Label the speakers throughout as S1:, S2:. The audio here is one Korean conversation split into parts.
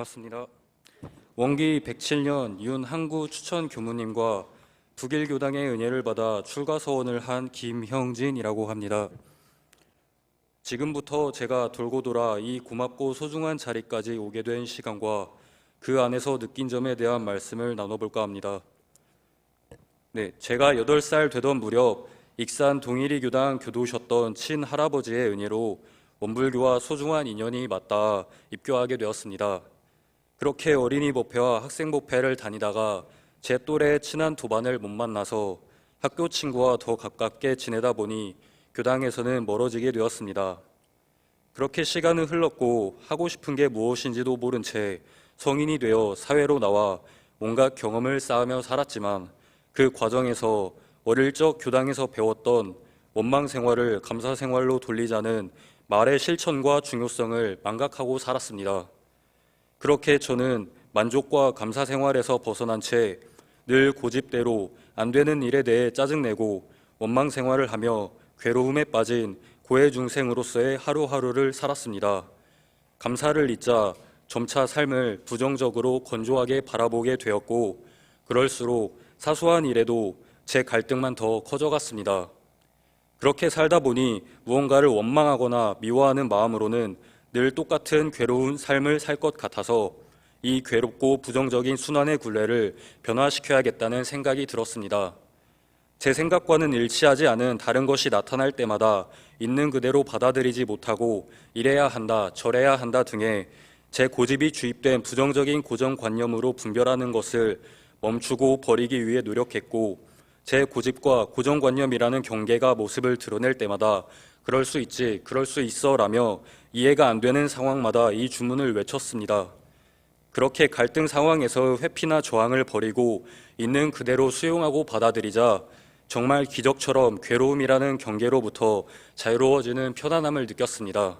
S1: 반갑습니다. 원기 107년 윤항구 추천 교무님과 북일교당의 은혜를 받아 출가 서원을 한 김형진이라고 합니다. 지금부터 제가 돌고 돌아 이 고맙고 소중한 자리까지 오게 된 시간과 그 안에서 느낀 점에 대한 말씀을 나눠볼까 합니다. 제가 8살 되던 무렵 익산 동일이교당 교도셨던 친할아버지의 은혜로 원불교와 소중한 인연이 맞닿아 입교하게 되었습니다. 그렇게 어린이 법회와 학생 법회를 다니다가 제 또래 친한 도반을 못 만나서 학교 친구와 더 가깝게 지내다 보니 교당에서는 멀어지게 되었습니다. 그렇게 시간은 흘렀고 하고 싶은 게 무엇인지도 모른 채 성인이 되어 사회로 나와 온갖 경험을 쌓으며 살았지만 그 과정에서 어릴 적 교당에서 배웠던 원망 생활을 감사 생활로 돌리자는 말의 실천과 중요성을 망각하고 살았습니다. 그렇게 저는 만족과 감사 생활에서 벗어난 채 늘 고집대로 안 되는 일에 대해 짜증내고 원망 생활을 하며 괴로움에 빠진 고해 중생으로서의 하루하루를 살았습니다. 감사를 잊자 점차 삶을 부정적으로 건조하게 바라보게 되었고 그럴수록 사소한 일에도 제 갈등만 더 커져갔습니다. 그렇게 살다 보니 무언가를 원망하거나 미워하는 마음으로는 늘 똑같은 괴로운 삶을 살 것 같아서 이 괴롭고 부정적인 순환의 굴레를 변화시켜야겠다는 생각이 들었습니다. 제 생각과는 일치하지 않은 다른 것이 나타날 때마다 있는 그대로 받아들이지 못하고 이래야 한다, 저래야 한다 등의 제 고집이 주입된 부정적인 고정관념으로 분별하는 것을 멈추고 버리기 위해 노력했고 제 고집과 고정관념이라는 경계가 모습을 드러낼 때마다 그럴 수 있지, 그럴 수 있어 라며 이해가 안 되는 상황마다 이 주문을 외쳤습니다. 그렇게 갈등 상황에서 회피나 저항을 버리고 있는 그대로 수용하고 받아들이자 정말 기적처럼 괴로움이라는 경계로부터 자유로워지는 편안함을 느꼈습니다.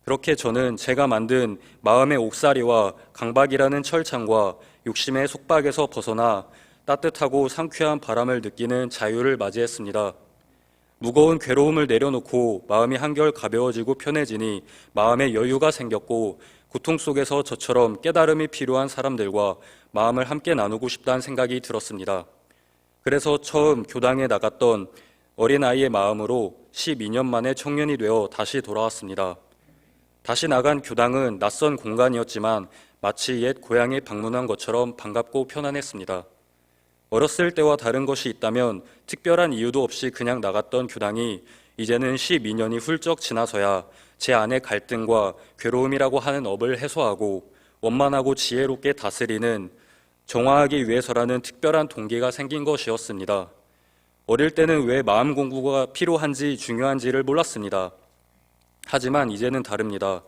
S1: 그렇게 저는 제가 만든 마음의 옥살이와 강박이라는 철창과 욕심의 속박에서 벗어나 따뜻하고 상쾌한 바람을 느끼는 자유를 맞이했습니다. 무거운 괴로움을 내려놓고 마음이 한결 가벼워지고 편해지니 마음의 여유가 생겼고 고통 속에서 저처럼 깨달음이 필요한 사람들과 마음을 함께 나누고 싶다는 생각이 들었습니다. 그래서 처음 교당에 나갔던 어린아이의 마음으로 12년 만에 청년이 되어 다시 돌아왔습니다. 다시 나간 교당은 낯선 공간이었지만 마치 옛 고향에 방문한 것처럼 반갑고 편안했습니다. 어렸을 때와 다른 것이 있다면 특별한 이유도 없이 그냥 나갔던 교당이 이제는 12년이 훌쩍 지나서야 제 안의 갈등과 괴로움이라고 하는 업을 해소하고 원만하고 지혜롭게 다스리는 정화하기 위해서라는 특별한 동기가 생긴 것이었습니다. 어릴 때는 왜 마음 공부가 필요한지 중요한지를 몰랐습니다. 하지만 이제는 다릅니다.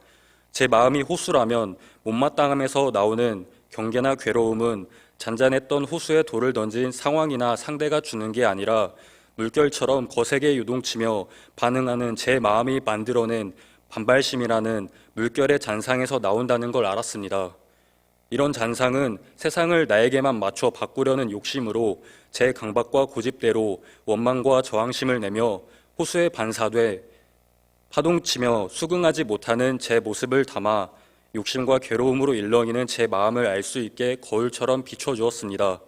S1: 제 마음이 호수라면 못마땅함에서 나오는 경계나 괴로움은 잔잔했던 호수에 돌을 던진 상황이나 상대가 주는 게 아니라 물결처럼 거세게 요동치며 반응하는 제 마음이 만들어낸 반발심이라는 물결의 잔상에서 나온다는 걸 알았습니다. 이런 잔상은 세상을 나에게만 맞춰 바꾸려는 욕심으로 제 강박과 고집대로 원망과 저항심을 내며 호수에 반사돼 파동치며 수긍하지 못하는 제 모습을 담아 욕심과 괴로움으로 일렁이는 제 마음을 알 수 있게 거울처럼 비춰주었습니다.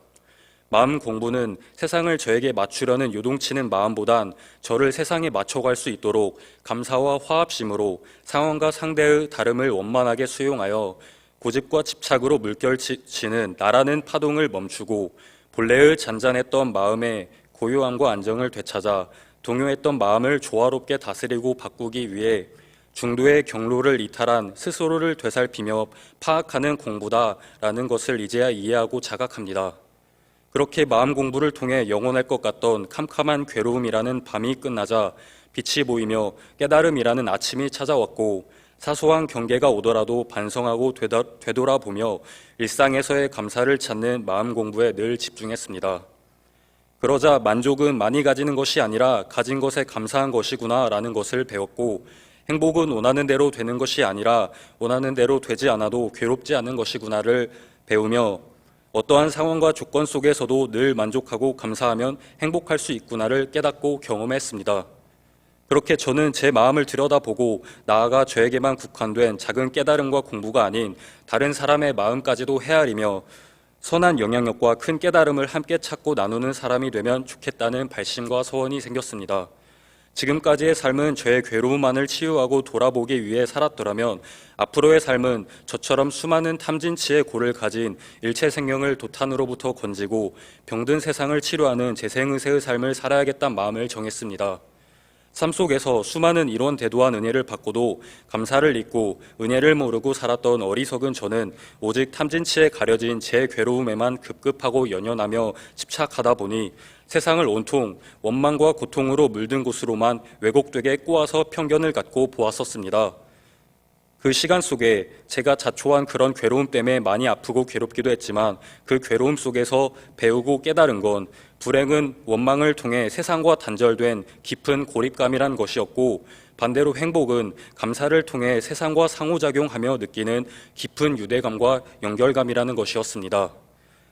S1: 마음 공부는 세상을 저에게 맞추려는 요동치는 마음보단 저를 세상에 맞춰갈 수 있도록 감사와 화합심으로 상황과 상대의 다름을 원만하게 수용하여 고집과 집착으로 물결치는 나라는 파동을 멈추고 본래의 잔잔했던 마음의 고요함과 안정을 되찾아 동요했던 마음을 조화롭게 다스리고 바꾸기 위해 중도의 경로를 이탈한 스스로를 되살피며 파악하는 공부다라는 것을 이제야 이해하고 자각합니다. 그렇게 마음 공부를 통해 영원할 것 같던 캄캄한 괴로움이라는 밤이 끝나자 빛이 보이며 깨달음이라는 아침이 찾아왔고 사소한 경계가 오더라도 반성하고 되돌아보며 일상에서의 감사를 찾는 마음 공부에 늘 집중했습니다. 그러자 만족은 많이 가지는 것이 아니라 가진 것에 감사한 것이구나 라는 것을 배웠고 행복은 원하는 대로 되는 것이 아니라 원하는 대로 되지 않아도 괴롭지 않은 것이구나를 배우며 어떠한 상황과 조건 속에서도 늘 만족하고 감사하면 행복할 수 있구나를 깨닫고 경험했습니다. 그렇게 저는 제 마음을 들여다보고 나아가 저에게만 국한된 작은 깨달음과 공부가 아닌 다른 사람의 마음까지도 헤아리며 선한 영향력과 큰 깨달음을 함께 찾고 나누는 사람이 되면 좋겠다는 발심과 소원이 생겼습니다. 지금까지의 삶은 저의 괴로움만을 치유하고 돌아보기 위해 살았더라면 앞으로의 삶은 저처럼 수많은 탐진치의 고를 가진 일체 생명을 도탄으로부터 건지고 병든 세상을 치료하는 재생의사의 삶을 살아야겠다는 마음을 정했습니다. 삶 속에서 수많은 이론대도한 은혜를 받고도 감사를 잊고 은혜를 모르고 살았던 어리석은 저는 오직 탐진치에 가려진 제 괴로움에만 급급하고 연연하며 집착하다 보니 세상을 온통 원망과 고통으로 물든 곳으로만 왜곡되게 꼬아서 편견을 갖고 보았었습니다. 그 시간 속에 제가 자초한 그런 괴로움 때문에 많이 아프고 괴롭기도 했지만 그 괴로움 속에서 배우고 깨달은 건 불행은 원망을 통해 세상과 단절된 깊은 고립감이란 것이었고 반대로 행복은 감사를 통해 세상과 상호작용하며 느끼는 깊은 유대감과 연결감이라는 것이었습니다.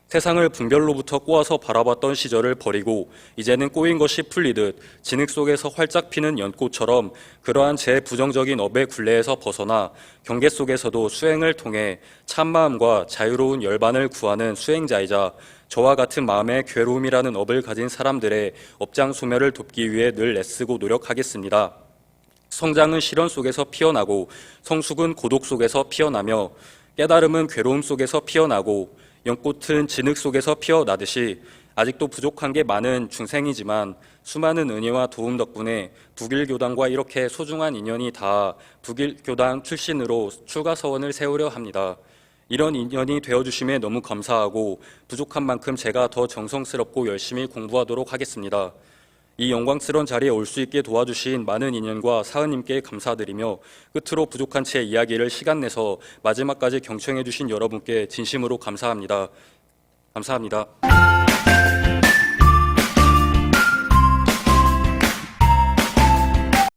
S1: 세상을 분별로부터 꼬아서 바라봤던 시절을 버리고 이제는 꼬인 것이 풀리듯 진흙 속에서 활짝 피는 연꽃처럼 그러한 제 부정적인 업의 굴레에서 벗어나 경계 속에서도 수행을 통해 참마음과 자유로운 열반을 구하는 수행자이자 저와 같은 마음의 괴로움이라는 업을 가진 사람들의 업장 소멸을 돕기 위해 늘 애쓰고 노력하겠습니다. 성장은 시련 속에서 피어나고 성숙은 고독 속에서 피어나며 깨달음은 괴로움 속에서 피어나고 연꽃은 진흙 속에서 피어나듯이 아직도 부족한 게 많은 중생이지만 수많은 은혜와 도움 덕분에 북일교단과 이렇게 소중한 인연이 닿아 북일교단 출신으로 출가서원을 세우려 합니다. 이런 인연이 되어주심에 너무 감사하고 부족한 만큼 제가 더 정성스럽고 열심히 공부하도록 하겠습니다. 이 영광스러운 자리에 올 수 있게 도와주신 많은 인연과 사은님께 감사드리며 끝으로 부족한 제 이야기를 시간 내서 마지막까지 경청해 주신 여러분께 진심으로 감사합니다. 감사합니다.